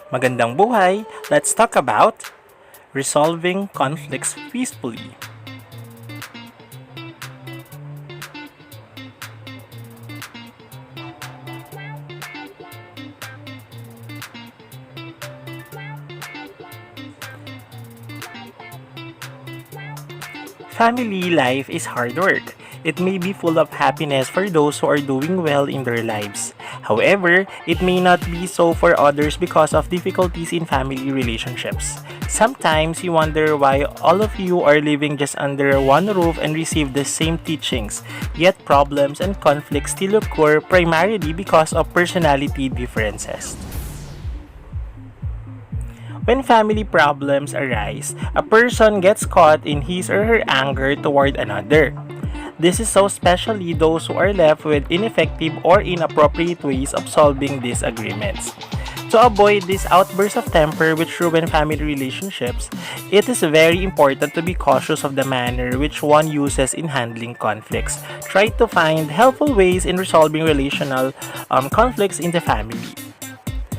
Magandang buhay! Let's talk about resolving conflicts peacefully. Family life is hard work. It may be full of happiness for those who are doing well in their lives. However, it may not be so for others because of difficulties in family relationships. Sometimes you wonder why all of you are living just under one roof and receive the same teachings, yet problems and conflicts still occur primarily because of personality differences. When family problems arise, a person gets caught in his or her anger toward another. This is so especially those who are left with ineffective or inappropriate ways of solving disagreements. To avoid this outburst of temper which ruin family relationships, it is very important to be cautious of the manner which one uses in handling conflicts. Try to find helpful ways in resolving relational conflicts in the family.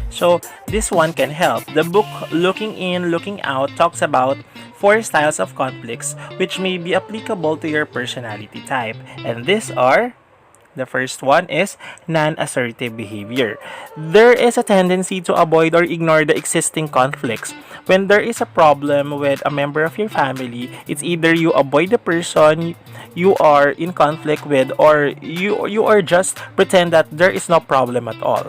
So this one can help. The book Looking In, Looking Out talks about 4 styles of conflicts which may be applicable to your personality type. And these are, the first one is non-assertive behavior. There is a tendency to avoid or ignore the existing conflicts. When there is a problem with a member of your family, it's either you avoid the person you are in conflict with, or you are just pretend that there is no problem at all.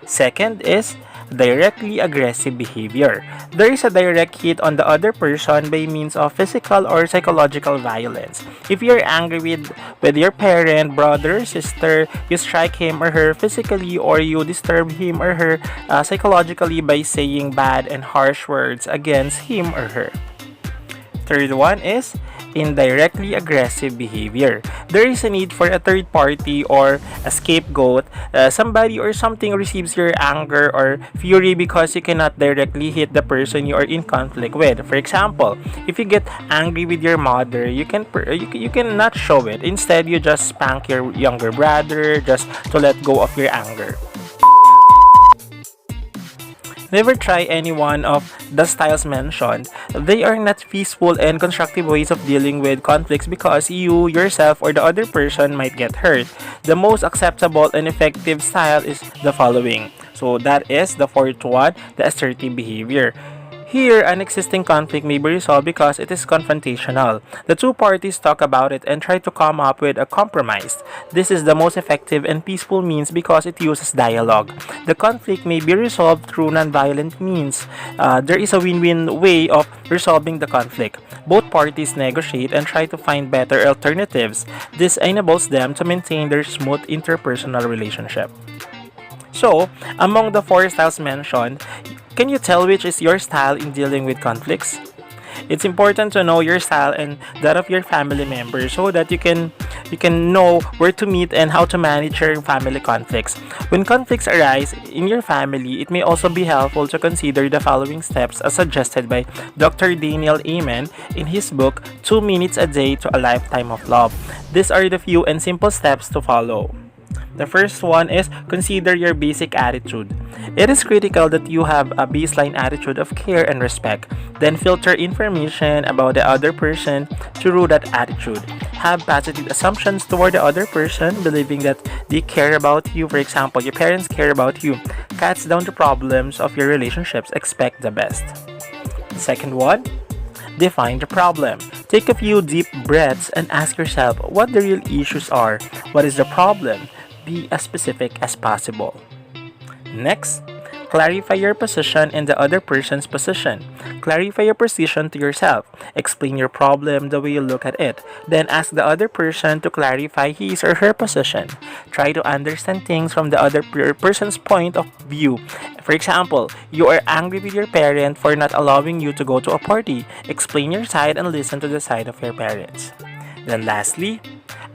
Second is directly aggressive behavior. There is a direct hit on the other person by means of physical or psychological violence. If you're angry with your parent, brother, sister, you strike him or her physically, or you disturb him or her psychologically by saying bad and harsh words against him or her. Third one is indirectly aggressive behavior. There is a need for a third party or a scapegoat. Somebody or something receives your anger or fury because you cannot directly hit the person you are in conflict with. For example, if you get angry with your mother, you cannot show it. Instead, you just spank your younger brother just to let go of your anger. Never try any one of the styles mentioned. They are not peaceful and constructive ways of dealing with conflicts because you, yourself, or the other person might get hurt. The most acceptable and effective style is the following. So that is the fourth one, the assertive behavior. Here, an existing conflict may be resolved because it is confrontational. The two parties talk about it and try to come up with a compromise. This is the most effective and peaceful means because it uses dialogue. The conflict may be resolved through nonviolent means. There is a win-win way of resolving the conflict. Both parties negotiate and try to find better alternatives. This enables them to maintain their smooth interpersonal relationship. So, among the 4 styles mentioned, can you tell which is your style in dealing with conflicts? It's important to know your style and that of your family members so that you can know where to meet and how to manage your family conflicts. When conflicts arise in your family, it may also be helpful to consider the following steps as suggested by Dr. Daniel Amen in his book 2 Minutes a Day to a Lifetime of Love. These are the few and simple steps to follow. The first one is consider your basic attitude. It is critical that you have a baseline attitude of care and respect. Then filter information about the other person through that attitude. Have positive assumptions toward the other person, believing that they care about you. For example, your parents care about you. Cuts down the problems of your relationships. Expect the best. Second one, define the problem. Take a few deep breaths and ask yourself what the real issues are. What is the problem? Be as specific as possible. Next, clarify your position and the other person's position. Clarify your position to yourself. Explain your problem the way you look at it. Then ask the other person to clarify his or her position. Try to understand things from the other person's point of view. For example, you are angry with your parent for not allowing you to go to a party. Explain your side and listen to the side of your parents. Then lastly,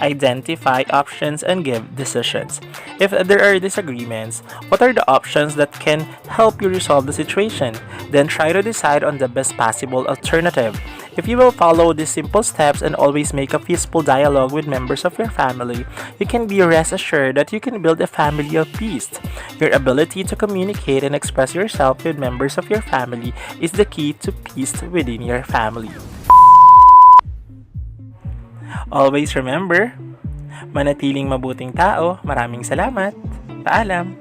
identify options and give decisions. If there are disagreements, what are the options that can help you resolve the situation? Then try to decide on the best possible alternative. If you will follow these simple steps and always make a peaceful dialogue with members of your family, you can be rest assured that you can build a family of peace. Your ability to communicate and express yourself with members of your family is the key to peace within your family. Always remember, manatiling mabuting tao. Maraming salamat. Paalam.